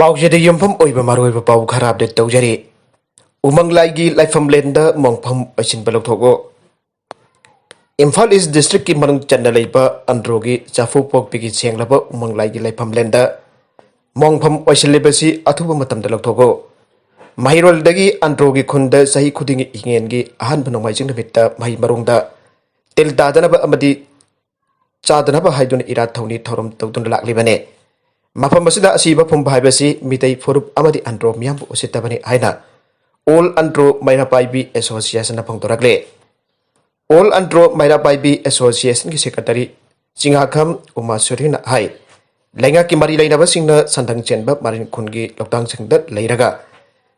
Paujede yumpam oiba maroiba pau kharab de taujari. Umang Laigi Laifamlenda Asiba Louthok-u. Imphal East District ki manung chanda leiba androgi chafu pok pigi chenglaba Umang Laigi Laifamlenda Oisilibasi Athuba matamda Louthok-u. Mahiroldagi androgi khunda sahi khudingi ingengi ahan banongmaijing namitta mahi marungda tel dadanaba amadi chadanaba haidun irat thawni thorom tawdun laklibane. Mafam asida asiba phumba haibasi mitai forup amadi andro miyam usitabani haina All Andro Mairapaibi Association na Fongdokkhre. All Andro Mairapaibi Association ki secretary Chingakham Umasurina hai lenga ki mari lainaba singna sandang chenba marin khungi loktang singda leiraga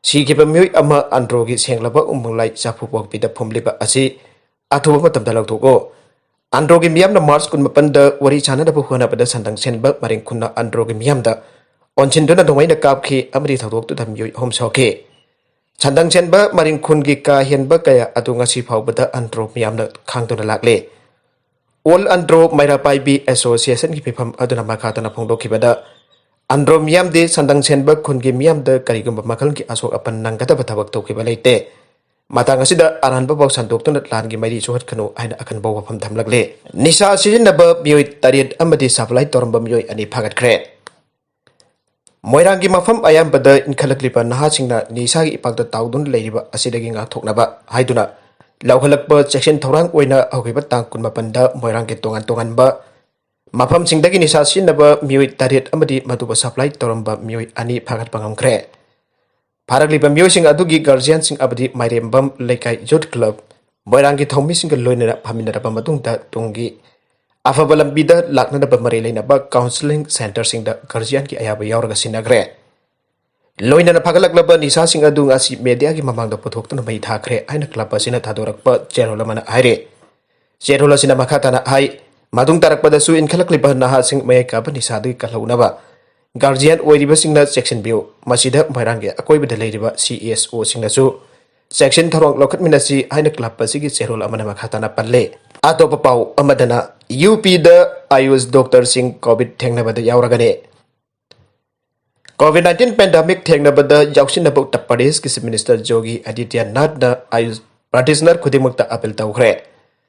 sigiba myoi ama andro gi senglaba umunglai chafu pokpida phumliba asi athuba matamda Louthok-u. Andro gi miyamna March 18 wari chana da buhuna pada sandang chenba marin khunna andro gi miyamda onchinduna dongwaina kapki amri thawdok tu dhamyoi homsoke Chandang chenba maring khungi ka hienba kaya atunga si bada andro miyamna khangduna lakle. All Andro Mairapaibi Association ki pifam aduna makhatana Fongdokkhre andro miyam de sandang chenba khungi miyam da karigumba makhal ki asok apan nangkata bathabak tokhiba leite. Matang asida aranba baw sandoktuna langi mairi sohat khanu aina akan baw wafam thamlagle. Nisa sizinaba miyoi tariat amadi supply toramba miyoi ani phagatkhre. Moirangi mafam ayam pada inkhalaklipa nahasingna nisagi ipakta taudun leiriba asidagi ngathoknaba haiduna lauhalakpa section thorang oina hogiba tang 18da moirangi tongan ba mafam singdagi nisa sinaba miyoi tariat amadi maduba supply toramba miyoi ani phagat pangamkhre. Pharaklipa miyoi sing adugi guardian sing abadi mairembam lekai youth club moirangi thomi singa loinana phaminaraba matungda tungi Afaba lambida laknadaba mari lainaba counseling center singda guardian ki ayaba yauraga sinagre. Loinana phagalaklaba nisa sing adu ngasi media ki mamangda puthoktuna mai thakhre aina klaba sina thadorakpa cherola mana haire. Cherola sina makhatana hai madung tarakpada su inkhalakliba naha sing mai ka nisa du kalaunaba. Guardian oiriba singna section view masida mairange akoibada leiriba CSO singna su section thorong lokhat minasi aina klaba sigi cherola mana makhatana palle. Atopa pau amadana UP da Ayush Dr. Singh COVID thengnabada Louragani. COVID-19 pandemic thengnabada yauksinaba Uttar Pradesh ki Minister Yogi Adityanath na Ayush practitioner khudimukta apel tawkhre.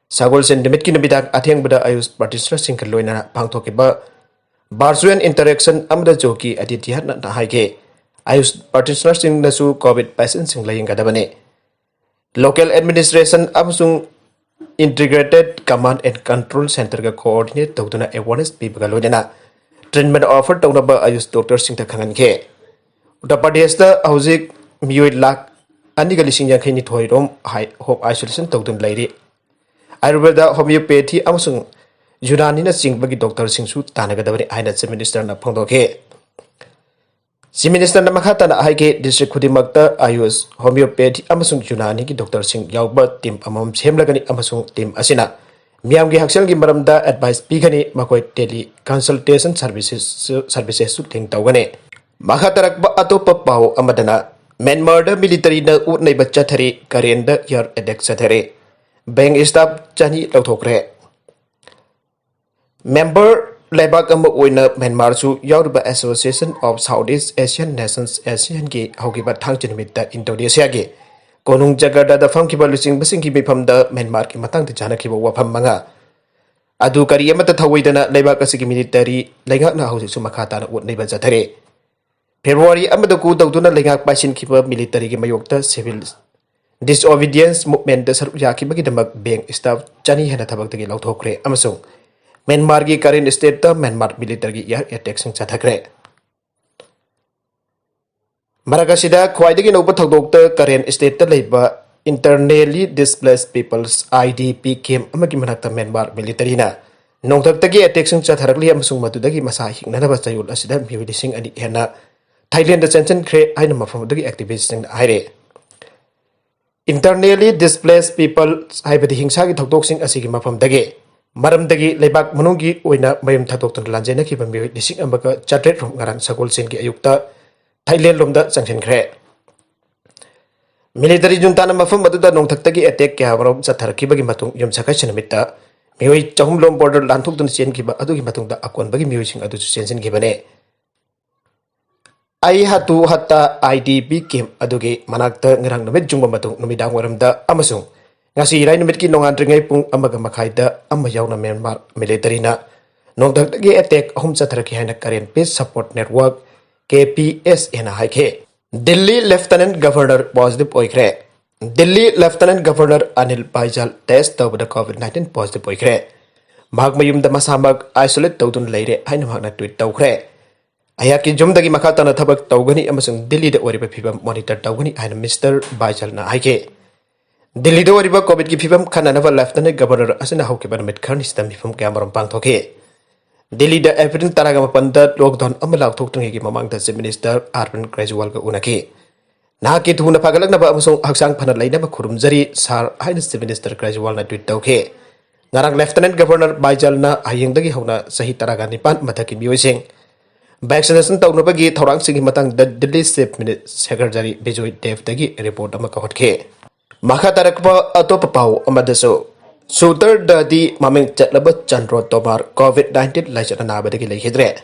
Sagol sen Numit ki nabidang athengbada Ayush practitioner sing loinana phangthokiba virtual interaction amada Yogi Adityanath na haige Ayush practitioner sing nasu COVID patient sing layingadabane. Local administration amsung Integrated Command and Control Center ga coordinate tawduna awareness pibaga loinana treatment offer tawnaba Ayush doctor singta khanganke. Uttar Pradesh da hauzik miyoi lakh aniga lising yankhaini thoirom home isolation tawdun leiri. Ayurveda homeopathy amasung Unani na singbagi doctor singsu tanagadabani aina chief minister na Fongdokkhre. Chief minister na makhatana haike district khudimakta Ayush homeopathy amasung Unani ki doctor sing yauba team amam semlagani amasung team asina miyamgi hakselgi maramda advice pigani makoi tele consultation services su thing tawgane. Makhatarakba atopa pau amadana Myanmar da military na utnai baccha thari Karen da yar edek sathare bank staff chani Louthokkhre. Member Leibak Oirmba Myanmar su Yauriba Association of Southeast Asian Nations ASEAN ki hogiba thangchinmitta Indonesia gi konung jagarda da famkiba lusing basing ki bifam da Myanmar ki matangda janakiba wafam manga adu kari amata thawaidana Leibak asigi military lengak na hausi su makhatana utnaiba jathare. February amada ku tawduna lengak pasin kiba military ki mayokta civil disobedience movement da saru yakibagi damak bank staff chani hena thabakdagi Louthokkhre amasung Myanmar ki current state da Myanmar military ki air attack sing chttharabadi. Maragasida Khwaidagi noba thawdokta current state da leiba internally displaced peoples IDP camp amagi manakta Myanmar military na nongthaktagi attack sing chttharabadi amasung madudagi masa hingnanaba chayol asida miyoi lising ani hena Thailand da Taksinkhre aina mafamdagi activists sing haire. Internally displaced people haibadi hingsagi thawdok sing asigi mafamdagi Maramdagi Leibak manunggi oina mayam thatoktun lanjena ki bambi lising ambaga chatret rom ngarang sagol sen ki ayukta Thailand lomda Taksinkhre. Military junta na mafam aduda nongthaktagi attack kya rom chatharkibagi matung yumsakai senamitta miyoi chahum lom border lanthokdun sen ki ba adugi matungda akon bagi miyoi sing adu sen sen ki bane. ai hatu hatta IDB kim adugi manakta ngrang numit jungba matung numidang waramda amasung ngasi rai numit ki nongan pung amaga makhaida amma yauna Myanmar military na nongdagi attack ahum chatharaki haina Karen Peace Support Network KPS ena haike Delhi Lieutenant Governor positive oikre Delhi Lieutenant Governor Anil Baijal test tawda COVID-19 positive oikre mahak mayumda masamag isolate tawdun leire haina mahakna tweet tawkhre ayaki jumdagi makhatana thabak tawgani amasung Delhi da oriba phibam monitor tawgani haina Mr. Baijal na haike Delhi da oriba COVID ki phibam khananaba Lieutenant Governor asina haukiban mitkhani stam phibam kamaram pangthoke Delhi da April taragama panda lockdown amalak thoktungi mamangda Chief Minister Arvind Kejriwal ga unaki nahaki thuna pagalaknaba amasung haksang phana lainaba khurumjari sar haina Chief Minister Kejriwal na tweet tawke ngarang Lieutenant Governor Baijal na hayengdagi hauna sahi taragani pan mathaki miyoising vaccination tawnabagi thorang singi matang da Delhi Chief Secretary Bijoy Dev dagi report ama kahotke makha tarakba atop pau amadaso Shooter dadi maming chatlaba Chandro Tomar COVID-19 Leijariba Lan-thumsing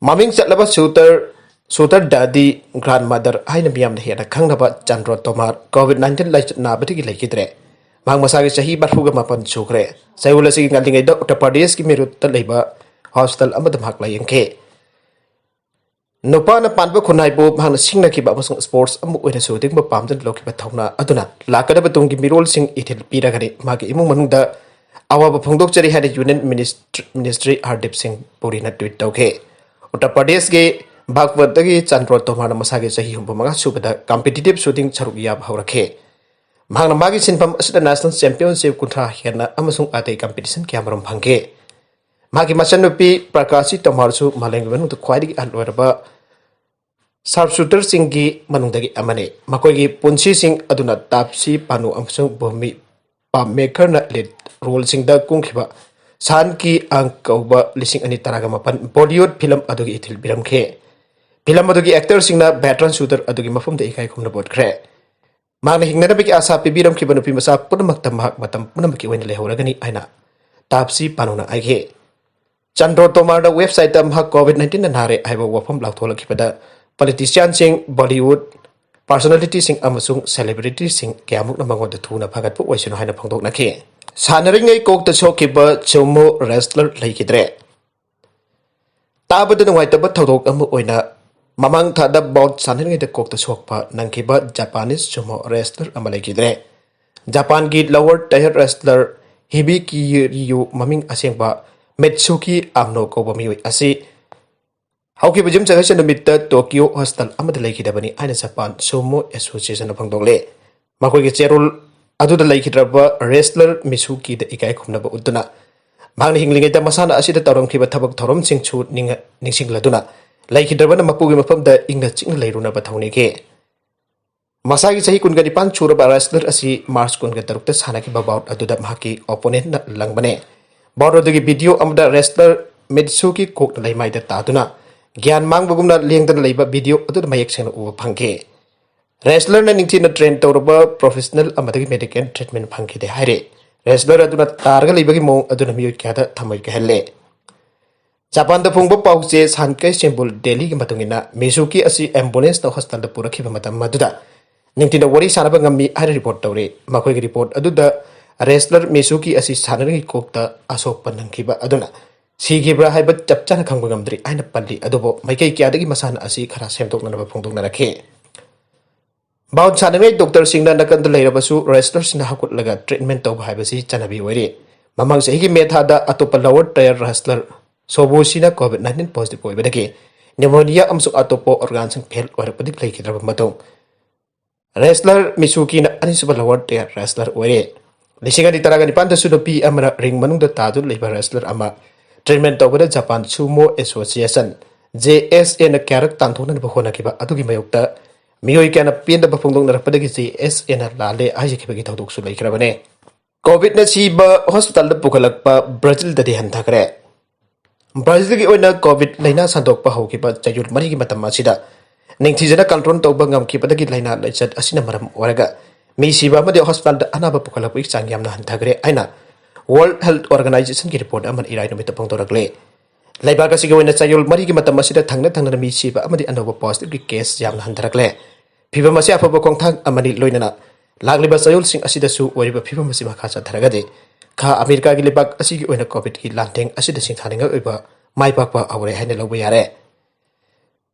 maming chatlaba shooter dadi grandmother haina miyam na hena khangnaba Chandro Tomar COVID-19 Leijariba Lan-thumsing mang masagi sahi barfuga mapan chukre Chayolsigi ngalingay da Uttar Pradesh ki merut ta leiba hospital amada mahak layengke Nupa na panba khunai bo mahang singna ki ba masung sports amu oina shooting ba pamdan loki ba thawna aduna lakada ba tung ki mirol sing ithil piragani magi imung manungda awaba Fongdokkhre hada Union Ministry Hardip Singh Puri na tweet tawke Uttar Pradesh ge Bhagwatagi Chandro Tomar masagi sahi humba manga subada competitive shooting charuk yab haurakhe mahang magi sinpam asida national championship kuntra herna amasung atai competition kyamaram phangke magi Machanupi Prakasi Tomarsu Malemgi Khwaidagi aloraba sharpshooter singgi manungdagi amane makoigi punsi sing aduna tapsi panu amsung bomi maker na lead role singda kungkhiba san ki angkauba lising ani taragama pan Bollywood film adugi ithil biramkhe film adugi actor singna veteran shooter adugi mafumda ikai khumna bodkhre magna hingnana biki asa pibiram khibanu pi masa punamakta mahak matam punamaki oina lehoragani aina tapsi panuna aige Chandro Tomar da website am ha COVID-19 na hare aiba wafam lauthola khipada politician sing Bollywood personality sing amasung celebrity sing kyamuk na mangon da thuna phagat pu oisino haina phangdok na khe sanaringai kok ta chokiba chomo wrestler leikidre tabada nungai tabad thodok amu oina mamang thada bout sanaringai da kok ta chokpa nangkiba Japanese chomo wrestler amaleikidre Japan gi lower tier wrestler Hibiki Ryu maming asengba Metsuki Amno Koba Mioi Asi Hauki Bajum Chagasha Numit Tokyo Hostel Amada Lake Dabani Aina Japan Sumo Association of Fongdokkhre Makogi Cherul Aduda Lake Draba wrestler Misuki the Ikai Kumnaba Uduna Magni Hingling the Masana Asida Taram Kiba Tabak Torom Sing Chu Ningsing Laduna Lake Drabana Mapugi from the English Leruna Batonike Masagi Sahi Kungani Pan Churaba wrestler Asi Mars Kungatarukta Sanaki Babout Aduda Mahaki opponent Langbane Borrow the video of the wrestler Mitsuki cooked the Laimai the Tatuna. Gian Mang Bugumna link the labor video to the Mayakshan over Punke. Wrestler and Intina trained Toroba professional amateur medical treatment Punky the Hare. Wrestler Aduna Targa Libagimo Aduna Mukata Tamaka Hele. Japan the Pumbo Pauses Hankai symbol Delhi Matungina, Misuki as the ambulance the hostel the Puraki Matam Maduda. Nintina Wari Sanabangami I report Tore, Makogi report Aduda. Wrestler Misuki asi sanari kokta asok panangkiba aduna sigibra haiba chapchana khangbangamdri aina palli adobo maikai kyadagi masana asi khara semtokna ba phongdokna rakhe baut sanangai doctor singna nakan da leirabasu wrestler sina hakut laga treatment tob haibasi chanabi oire mamang sehigi methada atopa lower tier wrestler sobo sina COVID-19 positive oibadagi pneumonia amsu atopo organ sing fail oirapadi leikidra matong wrestler Misuki na anisuba lower tier wrestler oire Lisinga di Taragani Panta Sudopi Amara Ring Manung the Tadu Labor Wrestler Ama Treatment over the Japan Sumo Association JSN a Karak Tantuna Bahona Kiba Atugi Mayukta Miyoi can appear the Bafung Rapadagi JSN Lale Ajaki Tausu like Rabane COVID Nasiba Hospital the Pukalakpa Brazil the Hantakre Brazil oina COVID Laina Sandokpa Hokiba Chayur Marigi Matamasida Ningtizana Kantron Tobangam Kipadagi Laina Lechat Asinamaram Oraga Misiba Madi Hospital the Anaba Pukalapik Sangyam Hantagre Aina World Health Organization report Aman Irai Numit Pongdokkhre Leibak asigi oina chayol mari gi matam asida thangna thangna mi siba amadi anoba positive gi case yamna handarakle phibam asi afaba khongthang amani loinana lagliba chayol sing asida su oiriba phibam asi makha chatharagadi kha America gi Leibak asigi oina covid gi lanteng asida sing thaninga oiba mai pakpa awre haina loba yare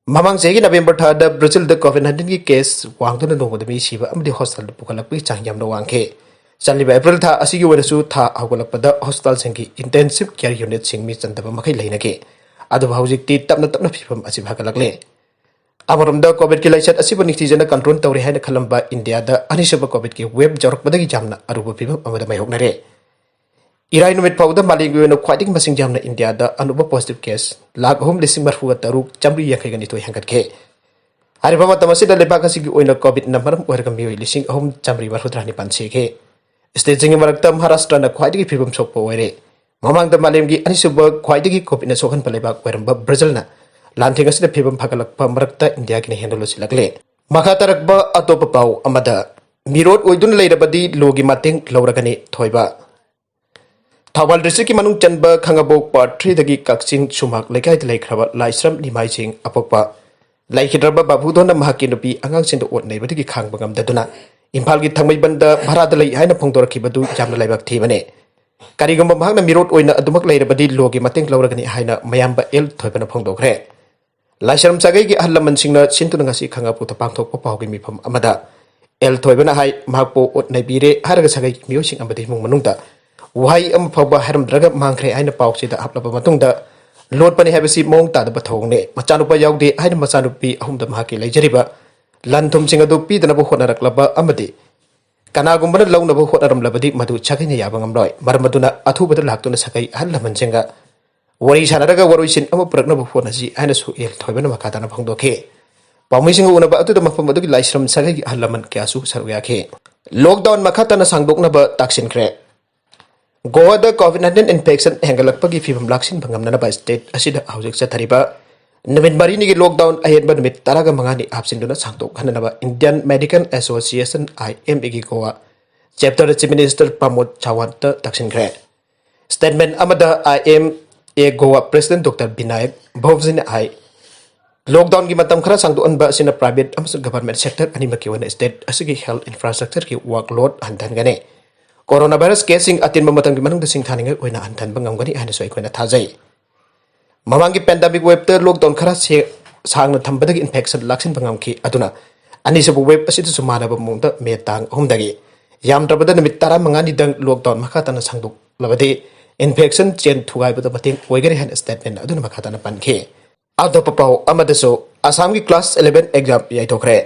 mamang chegi November thada Brazil da covid-19 gi case wangduna nongda mi siba amadi hospital pukalakpi changyam no wangke Chaliba April tha asigi oina su tha hawgalakpada hospital singki intensive care unit sing mi chandaba makai lainake adu hawjikti tapna tapna phibam asi bhagalakle amarumda covid ki laichat asiba nitijana control tawre haina khalamba India da anisaba covid ki web jarokpadagi jamna aruba phibam amada mai hoknare irai numit pawda malengi oina khwaidagi masing jamna India da anuba positive case lag home lising marfuga taruk chamri yakhigani toy hangatke hariba matamasi da Leibak asigi oina covid na maram oirga mi lising home chamri marfudrani panseke State singi marakta Maharashtra na khwaidagi phibam sokpa oire mamangda malemgi anisuba khwaidagi covid na sokhan Leibak Oirmba Brazilna Lan-thumsing asida phibam phagalakpa marakta India gi hendolo silakle makatarakba atopa pau amada mirot oidun leirabadi logi mateng Louragani thoiba Thawal district ki manung chanba khangabok part 3 dagi Taksinkhre sumak lekai laikhraba laisram nimai sing apokpa Leijariba babudona Machanupi angang sindu ot nei badigi khangba ngamdaduna Imphal gi thangmai banda bharada lai haina Fongdokkhre badu jamna Leibak thibane karigamba mahakna mirot oina adumak leirabadi logi mateng Louragani haina mayamba el thoibana Fongdokkhre Laisram sagai gi ahlaman singna sintuna ngasi khangapu tapangthok papawgi mifam amada el thoibana hai mahakpo ot nei bire haraga sagai miyo sing amadi mung manungda wahai am phawba haram draga mangkhre haina pawsida haplaba matungda Lord pani habisi mong ta da bathongne Machanupa yaode haina Machanupi ahumda mahakki Leijariba Lan-thumsing adu pidanaba hotnaraklaba amadi Kanagumbana launaba hotnaramlabadi madu Sageina yaba ngamloi marmaduna Athubda Louthok-u sagai ahlaman singa wari sanaraga waroisin ama puraknaba phonasi haina su el thoibana makatana Fongdokkhre pawmising unaba atuda mafam adugi laisram sagai ahlaman kyasu saruyakhe lockdown makatana sangdoknaba Taksinkhre Goa da COVID-19 infection hengalakpagi phibam laksin bangamnanaba state asida hawjik chttharabadi Numit marini gi lockdown ahenba numit taraga mangani absinduna sangtok hananaba Indian Medical Association IMA gi Goa chapter chief minister Pramod Chawanta Taksinkhre statement amada IMA Goa president Dr. Binayak Bhovjin ai lockdown gi matam khara sangdu anba sina private amsu government sector animaki wana state asigi health infrastructure ki workload hanthangane coronavirus casing atin mamatang gi manung da sing thaninga oina hantan bangamgani hana soi koina thajai Mamangi pandemic web ter lockdown khara se sangna thambadagi infection laksin bangamki aduna anisabu web asitu sumanaba mungda metang humdagi yamtrabada numit tara mangani dang lockdown makhatana sangduk labadi infection chain thugaibda bateng oigani han statement aduna makhatana pankhe adopapau amadaso Assam gi class 11 exam yaitokre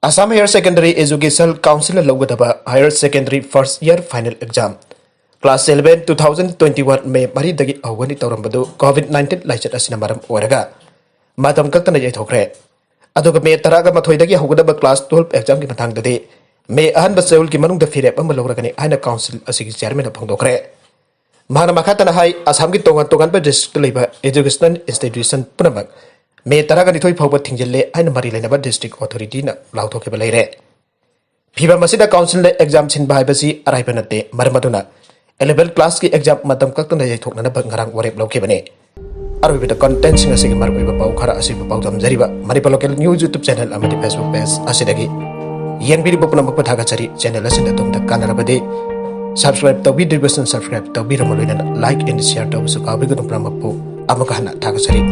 Assam Higher Secondary Education Council logadaba Higher Secondary First Year Final Exam Class 11 2021 May mari dagi awani tawrambadu COVID-19 laichat asina maram oraga matam kaltana yaithokre aduga May taraga mathoi dagi hawgadaba class 12 exam ki matangda de May ahanba Chayol ki manungda firep ama Louragani haina council asigi chairman Fongdokkhre mahana makhatana hai Assam ki tongan ba district leiba educational institution punamak May taraga ni thoi phawba thingjalle haina mari lainaba district authority na Louthok-u leire phiba masida council le exam sin bai basi araiba natte marmaduna 11 class ki exam matam kaktana yaithokna bangarang warep laukibane arubida content singa sigi marbai pau khara asiba pau damjariba Manipur local news YouTube channel amadi Facebook page asidagi yenbiri bopna makpa thaga chari channel asina tumda kanarabade subscribe to video subscribe to biramalina like and share to su kabigu tumra makpu amakana thaga chari